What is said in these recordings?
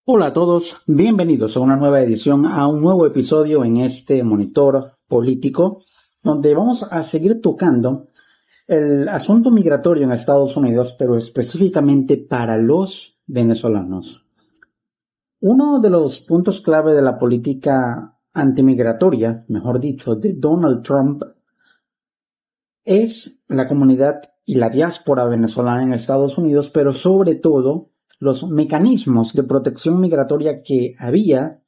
Hola a todos, bienvenidos a una nueva edición, a un nuevo episodio en este monitor político, donde vamos a seguir tocando el asunto migratorio en Estados Unidos, pero específicamente para los venezolanos. Uno de los puntos clave de la política antimigratoria, mejor dicho, de Donald Trump, es la comunidad y la diáspora venezolana en Estados Unidos, pero sobre todo los mecanismos de protección migratoria que había,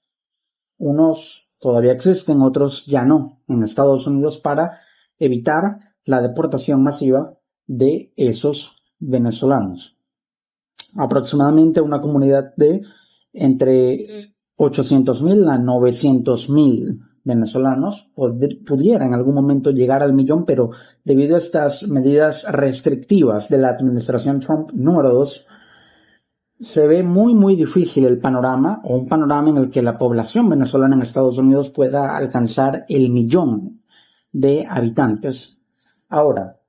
unos todavía existen, otros ya no, en Estados Unidos para evitar la deportación masiva de esos venezolanos. Aproximadamente una comunidad de entre 800,000 a 900,000 venezolanos pudiera en algún momento llegar al millón, pero debido a estas medidas restrictivas de la administración Trump número 2, se ve muy difícil el panorama, o un panorama en el que la población venezolana en Estados Unidos pueda alcanzar el millón de habitantes. Ahora,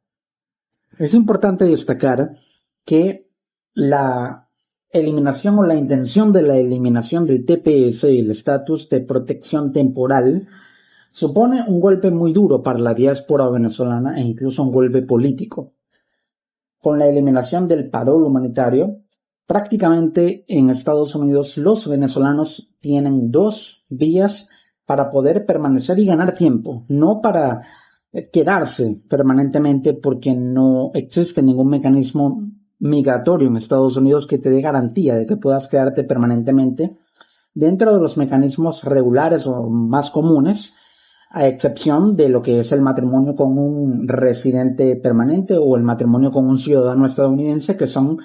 es importante destacar que la eliminación o la intención de la eliminación del TPS, el estatus de protección temporal, supone un golpe muy duro para la diáspora venezolana e incluso un golpe político. Con la eliminación del parol humanitario, prácticamente en Estados Unidos los venezolanos tienen dos vías para poder permanecer y ganar tiempo, no para quedarse permanentemente, porque no existe ningún mecanismo migratorio en Estados Unidos que te dé garantía de que puedas quedarte permanentemente dentro de los mecanismos regulares o más comunes, a excepción de lo que es el matrimonio con un residente permanente o el matrimonio con un ciudadano estadounidense, que son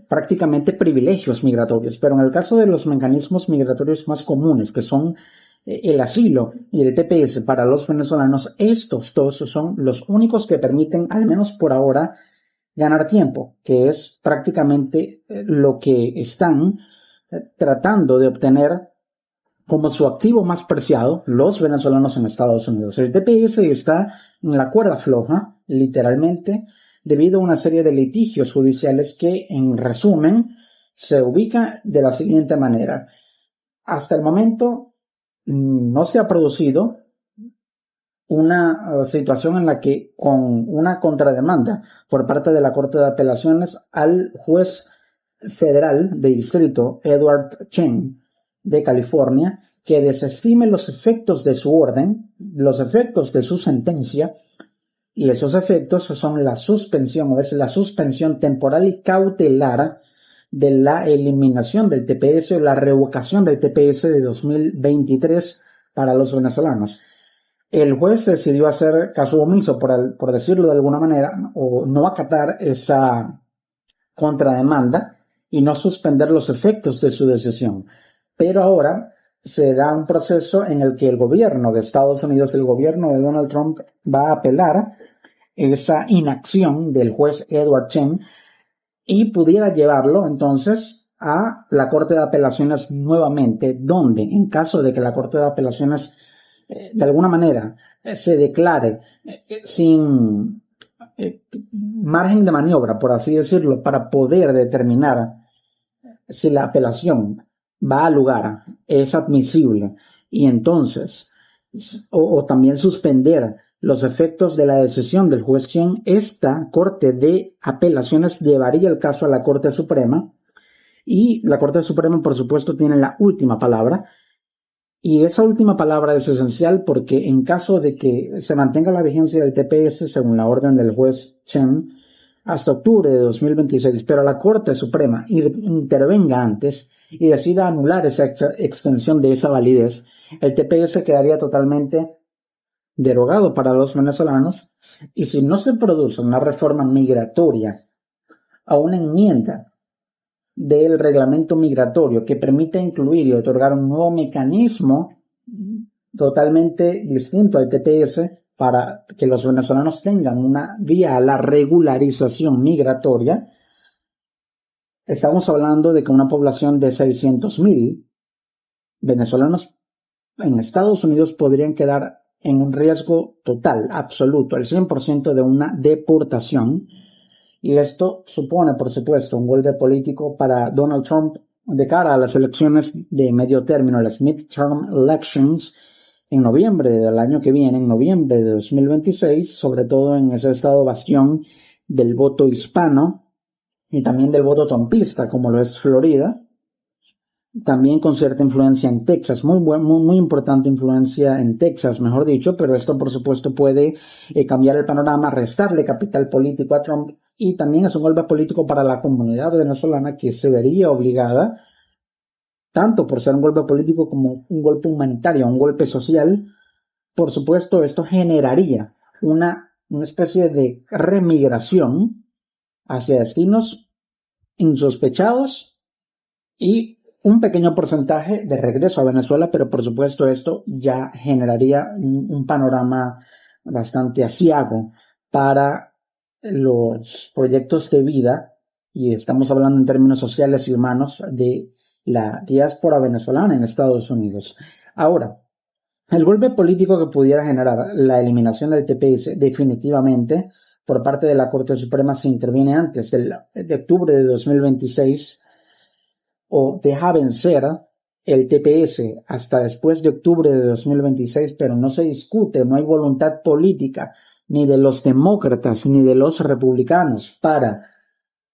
prácticamente privilegios migratorios. Pero en el caso de los mecanismos migratorios más comunes, que son el asilo y el TPS para los venezolanos, estos dos son los únicos que permiten, al menos por ahora, ganar tiempo, que es prácticamente lo que están tratando de obtener como su activo más preciado los venezolanos en Estados Unidos. El TPS está en la cuerda floja, literalmente, debido a una serie de litigios judiciales que, en resumen, se ubica de la siguiente manera. Hasta el momento no se ha producido una situación en la que, con una contrademanda por parte de la Corte de Apelaciones al juez federal de distrito Edward Chen de California, que desestime los efectos de su orden, los efectos de su sentencia, y esos efectos son la suspensión, o es la suspensión temporal y cautelar de la eliminación del TPS o la revocación del TPS de 2023 para los venezolanos. El juez decidió hacer caso omiso, por decirlo de alguna manera, o no acatar esa contrademanda y no suspender los efectos de su decisión. Pero ahora se da un proceso en el que el gobierno de Estados Unidos, el gobierno de Donald Trump, va a apelar esa inacción del juez Edward Chen y pudiera llevarlo entonces a la Corte de Apelaciones nuevamente, donde en caso de que la Corte de Apelaciones de alguna manera se declare sin margen de maniobra, por así decirlo, para poder determinar si la apelación va a lugar, es admisible, y entonces o también suspender los efectos de la decisión del juez Chen, esta Corte de Apelaciones llevaría el caso a la Corte Suprema, y la Corte Suprema, por supuesto, tiene la última palabra. Y esa última palabra es esencial porque, en caso de que se mantenga la vigencia del TPS según la orden del juez Chen hasta octubre de 2026, pero la Corte Suprema intervenga antes y decida anular esa extensión de esa validez, el TPS quedaría totalmente derogado para los venezolanos. Y si no se produce una reforma migratoria a una enmienda del reglamento migratorio que permite incluir y otorgar un nuevo mecanismo totalmente distinto al TPS para que los venezolanos tengan una vía a la regularización migratoria, estamos hablando de que una población de 600,000 venezolanos en Estados Unidos podrían quedar en un riesgo total, absoluto, el 100% de una deportación. Y esto supone, por supuesto, un golpe político para Donald Trump de cara a las elecciones de medio término, las midterm elections, en noviembre del año que viene, en noviembre de 2026, sobre todo en ese estado bastión del voto hispano y también del voto trumpista, como lo es Florida, también con cierta influencia en Texas, muy importante influencia en Texas, mejor dicho, pero esto por supuesto puede cambiar el panorama, restarle capital político a Trump, y también es un golpe político para la comunidad venezolana, que se vería obligada, tanto por ser un golpe político como un golpe humanitario, un golpe social. Por supuesto, esto generaría una especie de remigración hacia destinos insospechados y un pequeño porcentaje de regreso a Venezuela, pero por supuesto esto ya generaría un panorama bastante aciago para los proyectos de vida, y estamos hablando en términos sociales y humanos, de la diáspora venezolana en Estados Unidos. Ahora, el golpe político que pudiera generar la eliminación del TPS definitivamente por parte de la Corte Suprema, si interviene antes de octubre de 2026, o deja vencer el TPS hasta después de octubre de 2026, pero no se discute, no hay voluntad política ni de los demócratas ni de los republicanos para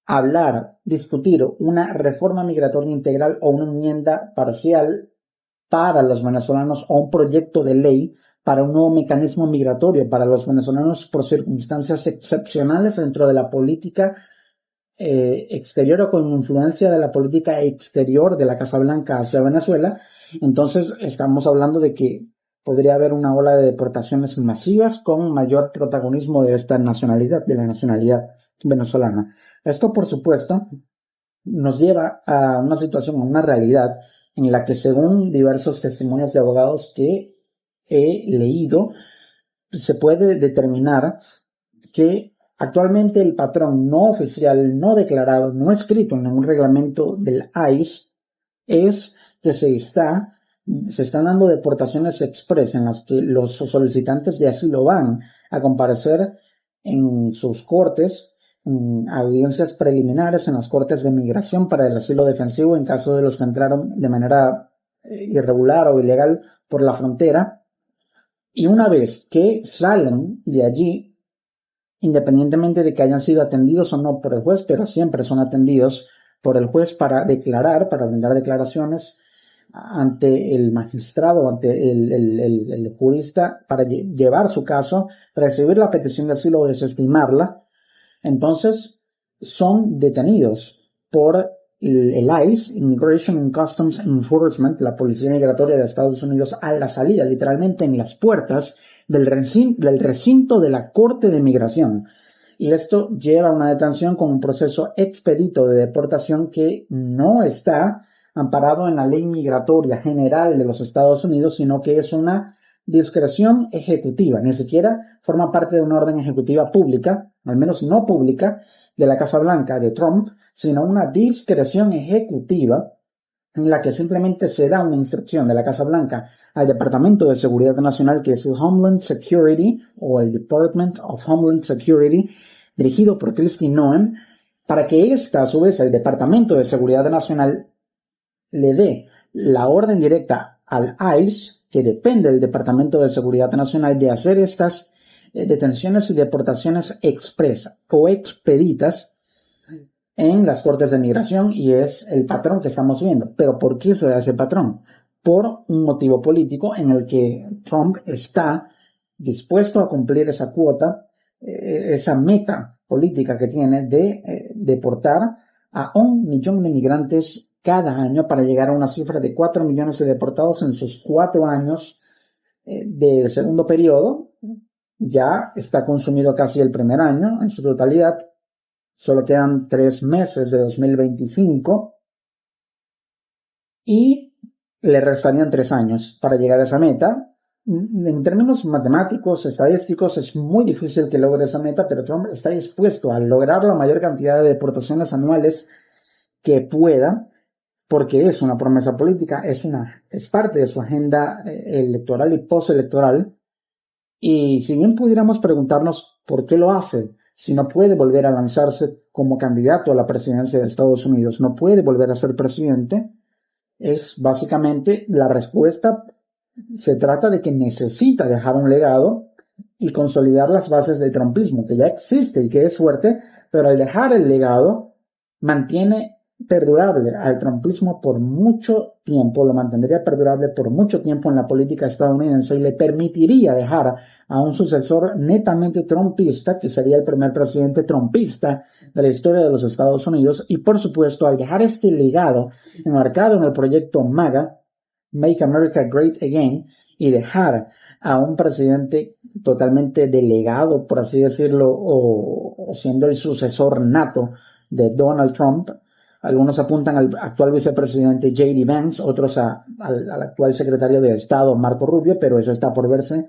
hablar, discutir una reforma migratoria integral o una enmienda parcial para los venezolanos, o un proyecto de ley para un nuevo mecanismo migratorio para los venezolanos por circunstancias excepcionales dentro de la política exterior, o con influencia de la política exterior de la Casa Blanca hacia Venezuela. Entonces estamos hablando de que podría haber una ola de deportaciones masivas con mayor protagonismo de esta nacionalidad, de la nacionalidad venezolana. Esto, por supuesto, nos lleva a una situación, a una realidad en la que, según diversos testimonios de abogados que he leído, se puede determinar que actualmente el patrón no oficial, no declarado, no escrito en ningún reglamento del ICE, es que se están dando deportaciones express en las que los solicitantes de asilo van a comparecer en sus cortes, en audiencias preliminares en las cortes de migración para el asilo defensivo en caso de los que entraron de manera irregular o ilegal por la frontera. Y una vez que salen de allí, independientemente de que hayan sido atendidos o no por el juez, pero siempre son atendidos por el juez para declarar, para brindar declaraciones ante el magistrado, ante el jurista, para llevar su caso, recibir la petición de asilo o desestimarla. Entonces son detenidos por el ICE, Immigration and Customs Enforcement, la Policía Migratoria de Estados Unidos, a la salida, literalmente en las puertas del recinto de la Corte de Migración. Y esto lleva a una detención con un proceso expedito de deportación que no está amparado en la ley migratoria general de los Estados Unidos, sino que es una discreción ejecutiva, ni siquiera forma parte de una orden ejecutiva pública, al menos no pública, de la Casa Blanca de Trump, sino una discreción ejecutiva en la que simplemente se da una instrucción de la Casa Blanca al Departamento de Seguridad Nacional, que es el Homeland Security, o el Department of Homeland Security, dirigido por Kristi Noem, para que a su vez, el Departamento de Seguridad Nacional le dé la orden directa al ICE, que depende del Departamento de Seguridad Nacional, de hacer estas detenciones y deportaciones expresas o expeditas en las cortes de migración, y es el patrón que estamos viendo. ¿Pero por qué se da ese patrón? Por un motivo político en el que Trump está dispuesto a cumplir esa cuota, esa meta política que tiene de deportar a 1 millón de migrantes cada año, para llegar a una cifra de 4 millones de deportados en sus 4 años de segundo periodo. Ya está consumido casi el primer año en su totalidad. Solo quedan 3 meses de 2025 y le restarían 3 años para llegar a esa meta. En términos matemáticos, estadísticos, es muy difícil que logre esa meta, pero Trump está dispuesto a lograr la mayor cantidad de deportaciones anuales que pueda, porque es una promesa política, es parte de su agenda electoral y postelectoral. Y si bien pudiéramos preguntarnos por qué lo hace, si no puede volver a lanzarse como candidato a la presidencia de Estados Unidos no puede volver a ser presidente, es básicamente la respuesta. Se trata de que necesita dejar un legado y consolidar las bases del trumpismo, que ya existe y que es fuerte, pero al dejar el legado mantiene perdurable al trumpismo por mucho tiempo, lo mantendría perdurable por mucho tiempo en la política estadounidense y le permitiría dejar a un sucesor netamente trumpista, que sería el primer presidente trumpista de la historia de los Estados Unidos. Y por supuesto, al dejar este legado enmarcado en el proyecto MAGA, Make America Great Again, y dejar a un presidente totalmente delegado, por así decirlo, o siendo el sucesor nato de Donald Trump. Algunos apuntan al actual vicepresidente J.D. Vance, otros al actual secretario de Estado Marco Rubio, pero eso está por verse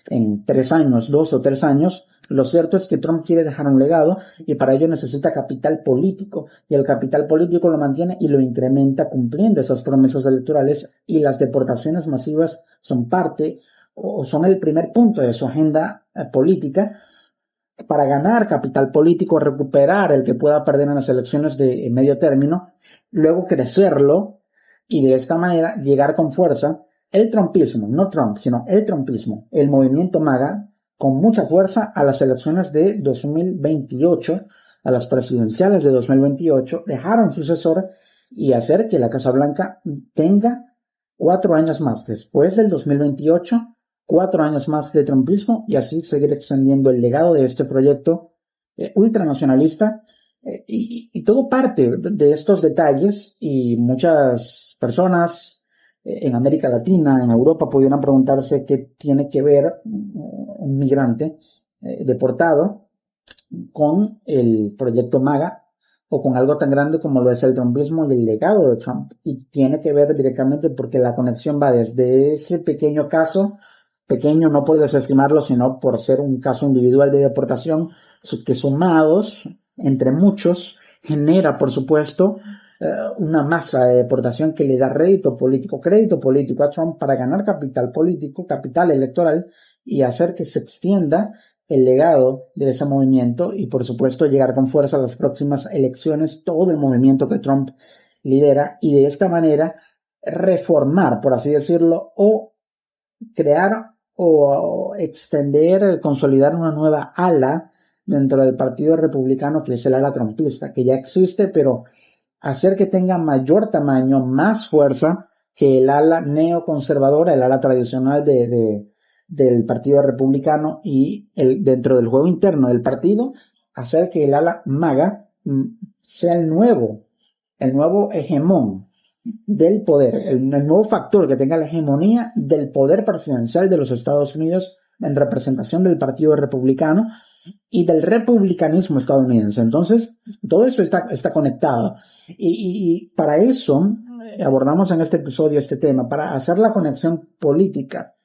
en 3 años, 2 o 3 años. Lo cierto es que Trump quiere dejar un legado y para ello necesita capital político, y el capital político lo mantiene y lo incrementa cumpliendo esas promesas electorales, y las deportaciones masivas son parte o son el primer punto de su agenda política para ganar capital político, recuperar el que pueda perder en las elecciones de medio término, luego crecerlo y de esta manera llegar con fuerza el trumpismo, no Trump, sino el trumpismo, el movimiento MAGA, con mucha fuerza a las elecciones de 2028, a las presidenciales de 2028, dejar un sucesor y hacer que la Casa Blanca tenga 4 años más después del 2028, 4 años más de trumpismo, y así seguir extendiendo el legado de este proyecto ultranacionalista. Y todo parte de estos detalles, y muchas personas en América Latina, en Europa, pudieran preguntarse qué tiene que ver un migrante deportado con el proyecto MAGA o con algo tan grande como lo es el trumpismo y el legado de Trump. Y tiene que ver directamente porque la conexión va desde ese pequeño caso, pequeño no por desestimarlo, sino por ser un caso individual de deportación, que sumados entre muchos genera, por supuesto, una masa de deportación que le da crédito político a Trump para ganar capital político, capital electoral, y hacer que se extienda el legado de ese movimiento y, por supuesto, llegar con fuerza a las próximas elecciones, todo el movimiento que Trump lidera, y de esta manera reformar, por así decirlo, o crear o extender, consolidar una nueva ala dentro del Partido Republicano, que es el ala trumpista, que ya existe, pero hacer que tenga mayor tamaño, más fuerza que el ala neoconservadora, el ala tradicional del Partido Republicano, y dentro del juego interno del partido, hacer que el ala MAGA sea el nuevo hegemón del poder, el nuevo factor que tenga la hegemonía del poder presidencial de los Estados Unidos en representación del Partido Republicano y del republicanismo estadounidense. Entonces, todo eso está conectado. Y para eso abordamos en este episodio este tema, para hacer la conexión política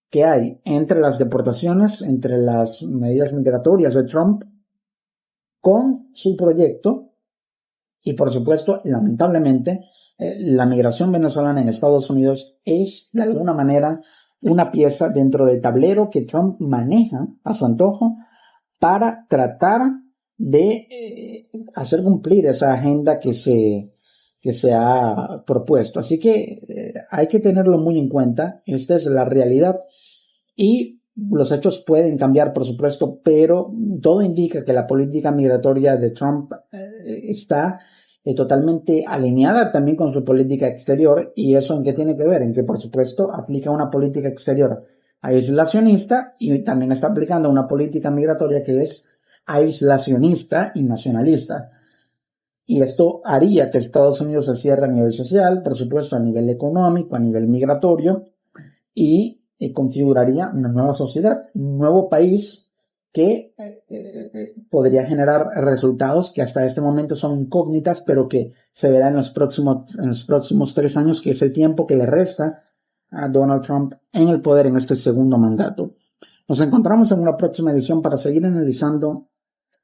que hay entre las deportaciones, entre las medidas migratorias de Trump, con su proyecto y, por supuesto, lamentablemente, la migración venezolana en Estados Unidos es, de alguna manera, una pieza dentro del tablero que Trump maneja a su antojo para tratar de hacer cumplir esa agenda que se ha propuesto. Así que hay que tenerlo muy en cuenta. Esta es la realidad y los hechos pueden cambiar, por supuesto, pero todo indica que la política migratoria de Trump está totalmente alineada también con su política exterior. ¿Y eso en qué tiene que ver? En que, por supuesto, aplica una política exterior aislacionista y también está aplicando una política migratoria que es aislacionista y nacionalista. Y esto haría que Estados Unidos se cierre a nivel social, por supuesto a nivel económico, a nivel migratorio, y configuraría una nueva sociedad, un nuevo país que podría generar resultados que hasta este momento son incógnitas, pero que se verá en los próximos 3 años, que es el tiempo que le resta a Donald Trump en el poder en este segundo mandato. Nos encontramos en una próxima edición para seguir analizando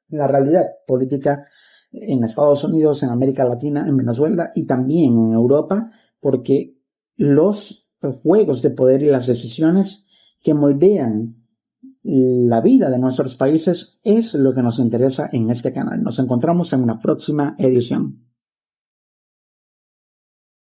la realidad política en Estados Unidos, en América Latina, en Venezuela y también en Europa, porque los juegos de poder y las decisiones que moldean la vida de nuestros países es lo que nos interesa en este canal. Nos encontramos en una próxima edición.